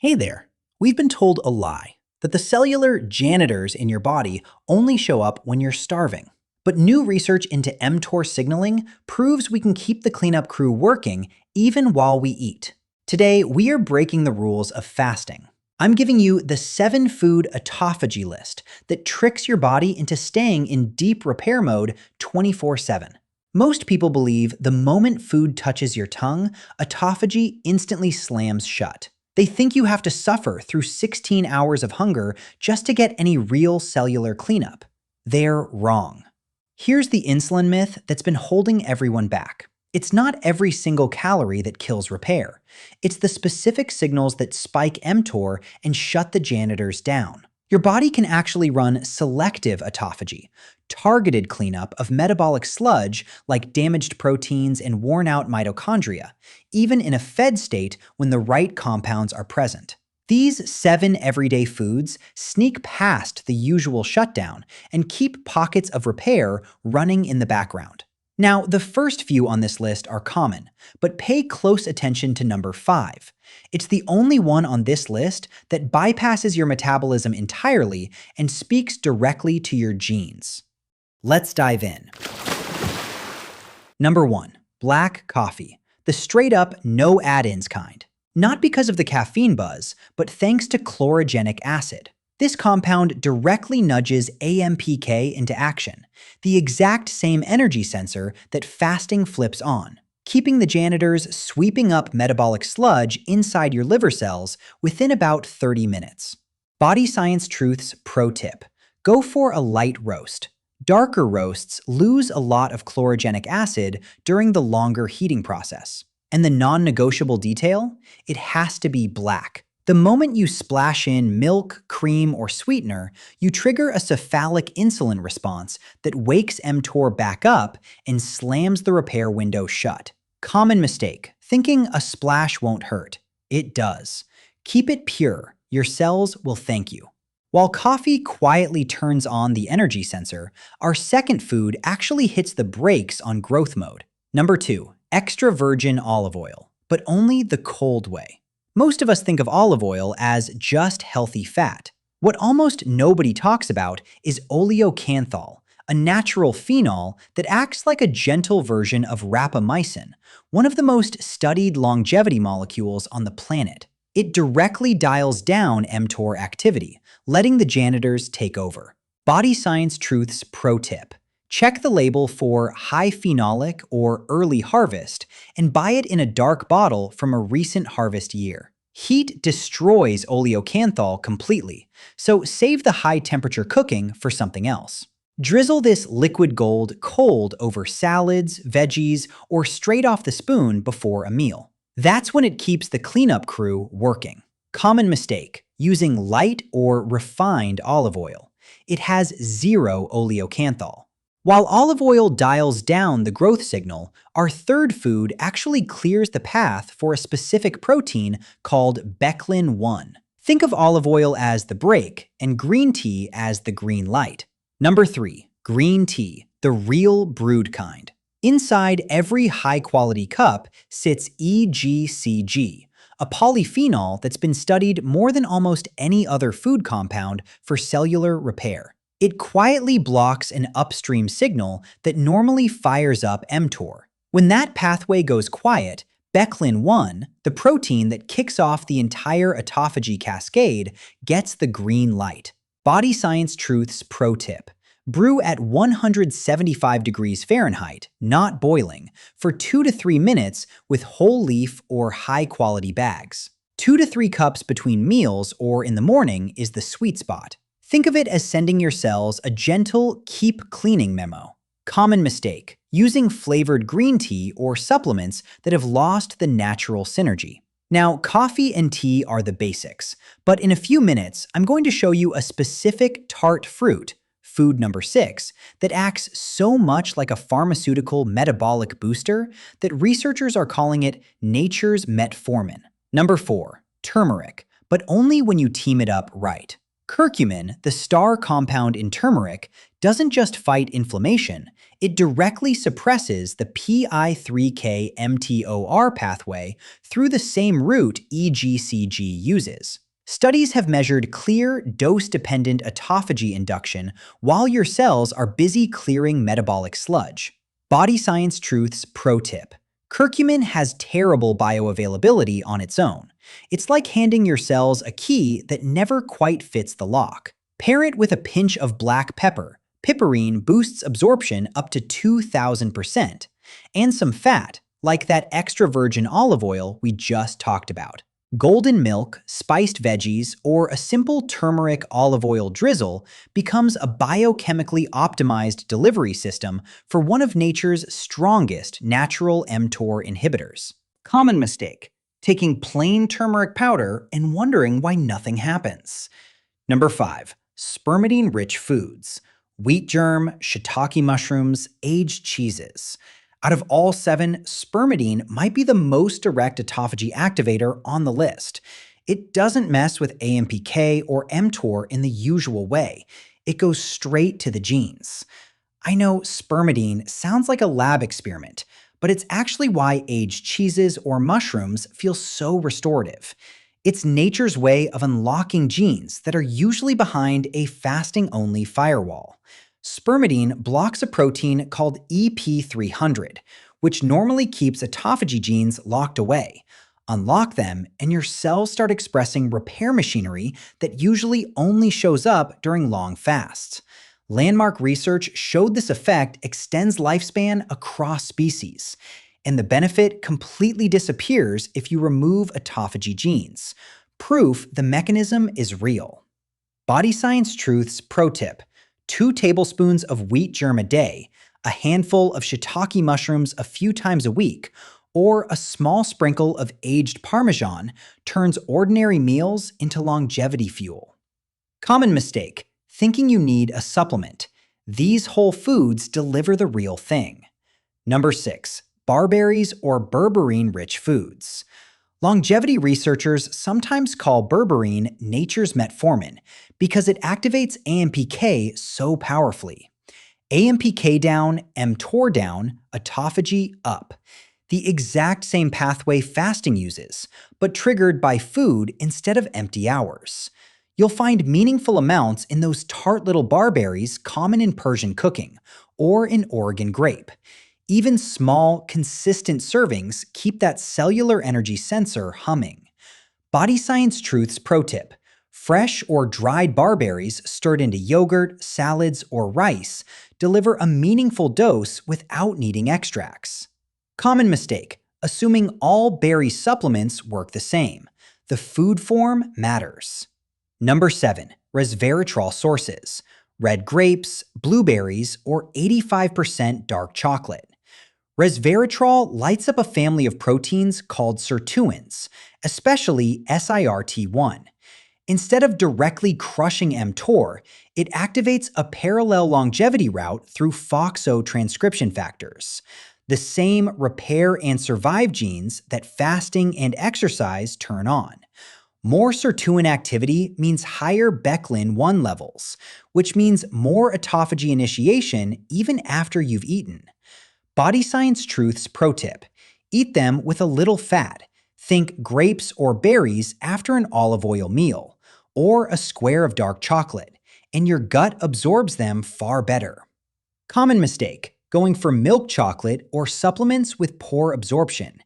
Hey there. We've been told a lie that the cellular janitors in your body only show up when you're starving. But new research into mTOR signaling proves we can keep the cleanup crew working even while we eat. Today, we are breaking the rules of fasting. I'm giving you the 7-food autophagy list that tricks your body into staying in deep repair mode 24/7. Most people believe the moment food touches your tongue, autophagy instantly slams shut. They think you have to suffer through 16 hours of hunger just to get any real cellular cleanup. They're wrong. Here's the insulin myth that's been holding everyone back. It's not every single calorie that kills repair. It's the specific signals that spike mTOR and shut the janitors down. Your body can actually run selective autophagy, targeted cleanup of metabolic sludge like damaged proteins and worn-out mitochondria, even in a fed state when the right compounds are present. These 7 everyday foods sneak past the usual shutdown and keep pockets of repair running in the background. Now, the first few on this list are common, but pay close attention to number 5. It's the only one on this list that bypasses your metabolism entirely and speaks directly to your genes. Let's dive in. Number 1. Black coffee. The straight-up, no add-ins kind. Not because of the caffeine buzz, but thanks to chlorogenic acid. This compound directly nudges AMPK into action, the exact same energy sensor that fasting flips on, keeping the janitors sweeping up metabolic sludge inside your liver cells within about 30 minutes. Body Science Truth's pro tip: go for a light roast. Darker roasts lose a lot of chlorogenic acid during the longer heating process. And the non-negotiable detail? It has to be black. The moment you splash in milk, cream, or sweetener, you trigger a cephalic insulin response that wakes mTOR back up and slams the repair window shut. Common mistake, thinking a splash won't hurt. It does. Keep it pure. Your cells will thank you. While coffee quietly turns on the energy sensor, our second food actually hits the brakes on growth mode. Number 2, extra virgin olive oil, but only the cold way. Most of us think of olive oil as just healthy fat. What almost nobody talks about is oleocanthal, a natural phenol that acts like a gentle version of rapamycin, one of the most studied longevity molecules on the planet. It directly dials down mTOR activity, letting the janitors take over. Body Science Truth's pro tip: check the label for high phenolic or early harvest and buy it in a dark bottle from a recent harvest year. Heat destroys oleocanthal completely, so save the high temperature cooking for something else. Drizzle this liquid gold cold over salads, veggies, or straight off the spoon before a meal. That's when it keeps the cleanup crew working. Common mistake: using light or refined olive oil. It has 0 oleocanthal. While olive oil dials down the growth signal, our third food actually clears the path for a specific protein called beclin-1. Think of olive oil as the brake and green tea as the green light. Number 3, green tea, the real brewed kind. Inside every high-quality cup sits EGCG, a polyphenol that's been studied more than almost any other food compound for cellular repair. It quietly blocks an upstream signal that normally fires up mTOR. When that pathway goes quiet, beclin-1, the protein that kicks off the entire autophagy cascade, gets the green light. Body Science Truth's pro tip: brew at 175 degrees Fahrenheit, not boiling, for 2 to 3 minutes with whole leaf or high-quality bags. 2 to 3 cups between meals or in the morning is the sweet spot. Think of it as sending your cells a gentle keep cleaning memo. Common mistake: using flavored green tea or supplements that have lost the natural synergy. Now, coffee and tea are the basics, but in a few minutes, I'm going to show you a specific tart fruit, food number 6, that acts so much like a pharmaceutical metabolic booster that researchers are calling it nature's metformin. Number 4, turmeric, but only when you team it up right. Curcumin, the star compound in turmeric, doesn't just fight inflammation, it directly suppresses the PI3K mTOR pathway through the same route EGCG uses. Studies have measured clear, dose-dependent autophagy induction while your cells are busy clearing metabolic sludge. Body Science Truths Pro Tip: curcumin has terrible bioavailability on its own. It's like handing your cells a key that never quite fits the lock. Pair it with a pinch of black pepper. Berberine boosts absorption up to 2,000%, and some fat, like that extra virgin olive oil we just talked about. Golden milk, spiced veggies, or a simple turmeric olive oil drizzle becomes a biochemically optimized delivery system for one of nature's strongest natural mTOR inhibitors. Common mistake: taking plain turmeric powder and wondering why nothing happens. Number 5. Spermidine-rich foods: wheat germ, shiitake mushrooms, aged cheeses. Out of all 7, spermidine might be the most direct autophagy activator on the list. It doesn't mess with AMPK or mTOR in the usual way. It goes straight to the genes. I know spermidine sounds like a lab experiment, but it's actually why aged cheeses or mushrooms feel so restorative. It's nature's way of unlocking genes that are usually behind a fasting-only firewall. Spermidine blocks a protein called EP300, which normally keeps autophagy genes locked away. Unlock them, and your cells start expressing repair machinery that usually only shows up during long fasts. Landmark research showed this effect extends lifespan across species, and the benefit completely disappears if you remove autophagy genes. Proof the mechanism is real. Body Science Truths Pro Tip: 2 tablespoons of wheat germ a day, a handful of shiitake mushrooms a few times a week, or a small sprinkle of aged Parmesan turns ordinary meals into longevity fuel. Common mistake: thinking you need a supplement. These whole foods deliver the real thing. Number 6. Barberries or berberine-rich foods. Longevity researchers sometimes call berberine nature's metformin because it activates AMPK so powerfully. AMPK down, mTOR down, autophagy up. The exact same pathway fasting uses, but triggered by food instead of empty hours. You'll find meaningful amounts in those tart little barberries common in Persian cooking, or in Oregon grape. Even small, consistent servings keep that cellular energy sensor humming. Body Science Truths Pro Tip: fresh or dried barberries stirred into yogurt, salads, or rice deliver a meaningful dose without needing extracts. Common mistake: assuming all berry supplements work the same. The food form matters. Number 7. Resveratrol sources: red grapes, blueberries, or 85% dark chocolate. Resveratrol lights up a family of proteins called sirtuins, especially SIRT1. Instead of directly crushing mTOR, it activates a parallel longevity route through FOXO transcription factors, the same repair and survive genes that fasting and exercise turn on. More sirtuin activity means higher Beclin-1 levels, which means more autophagy initiation even after you've eaten. Body Science Truths Pro Tip: eat them with a little fat. Think grapes or berries after an olive oil meal, or a square of dark chocolate, and your gut absorbs them far better. Common mistake: going for milk chocolate or supplements with poor absorption.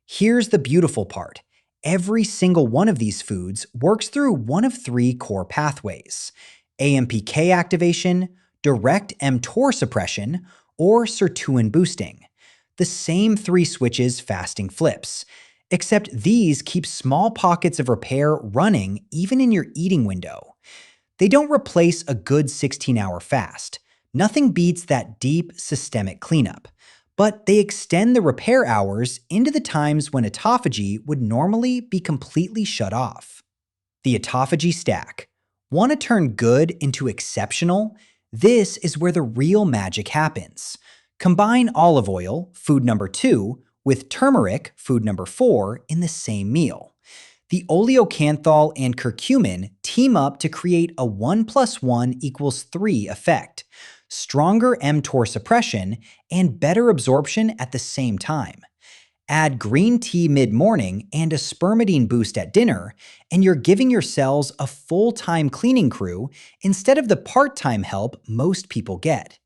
Here's the beautiful part: every single one of these foods works through one of 3 core pathways: AMPK activation, direct mTOR suppression, or sirtuin boosting. The same 3 switches fasting flips, except these keep small pockets of repair running even in your eating window. They don't replace a good 16-hour fast. Nothing beats that deep systemic cleanup. But they extend the repair hours into the times when autophagy would normally be completely shut off. The Autophagy Stack. Want to turn good into exceptional? This is where the real magic happens. Combine olive oil, food number 2, with turmeric, food number 4, in the same meal. The oleocanthal and curcumin team up to create a 1 plus 1 equals 3 effect, stronger mTOR suppression, and better absorption at the same time. Add green tea mid-morning and a spermidine boost at dinner, and you're giving your cells a full-time cleaning crew instead of the part-time help most people get.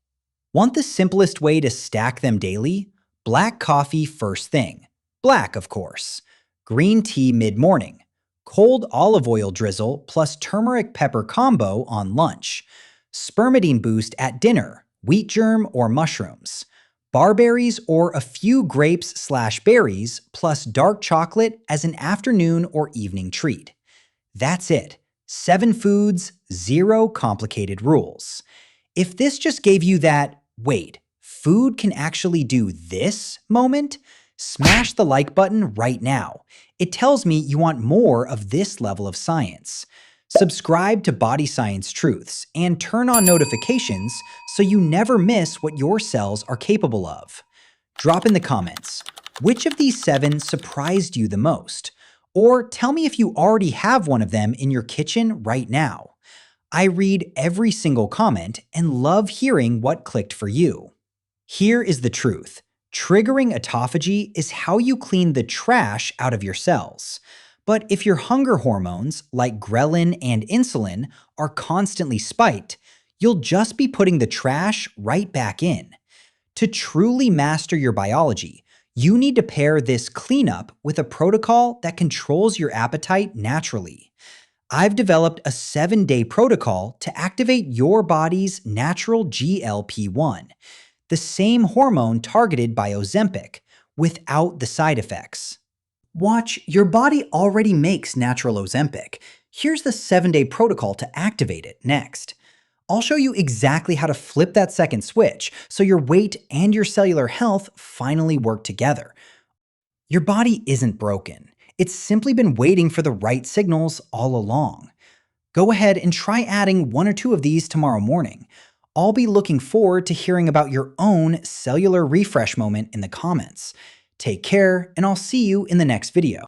Want the simplest way to stack them daily? Black coffee first thing. Black, of course. Green tea mid-morning. Cold olive oil drizzle plus turmeric pepper combo on lunch. Spermidine boost at dinner, wheat germ or mushrooms. Barberries or a few grapes/berries plus dark chocolate as an afternoon or evening treat. That's it. 7 foods, 0 complicated rules. If this just gave you that, wait, food can actually do this moment, smash the like button right now. It tells me you want more of this level of science. Subscribe to Body Science Truths and turn on notifications so you never miss what your cells are capable of. Drop in the comments, which of these 7 surprised you the most? Or tell me if you already have one of them in your kitchen right now. I read every single comment and love hearing what clicked for you. Here is the truth. Triggering autophagy is how you clean the trash out of your cells. But if your hunger hormones, like ghrelin and insulin, are constantly spiked, you'll just be putting the trash right back in. To truly master your biology, you need to pair this cleanup with a protocol that controls your appetite naturally. I've developed a 7-day protocol to activate your body's natural GLP-1, the same hormone targeted by Ozempic, without the side effects. Watch, your body already makes natural Ozempic. Here's the 7-day protocol to activate it next. I'll show you exactly how to flip that second switch so your weight and your cellular health finally work together. Your body isn't broken. It's simply been waiting for the right signals all along. Go ahead and try adding 1 or 2 of these tomorrow morning. I'll be looking forward to hearing about your own cellular refresh moment in the comments. Take care, and I'll see you in the next video.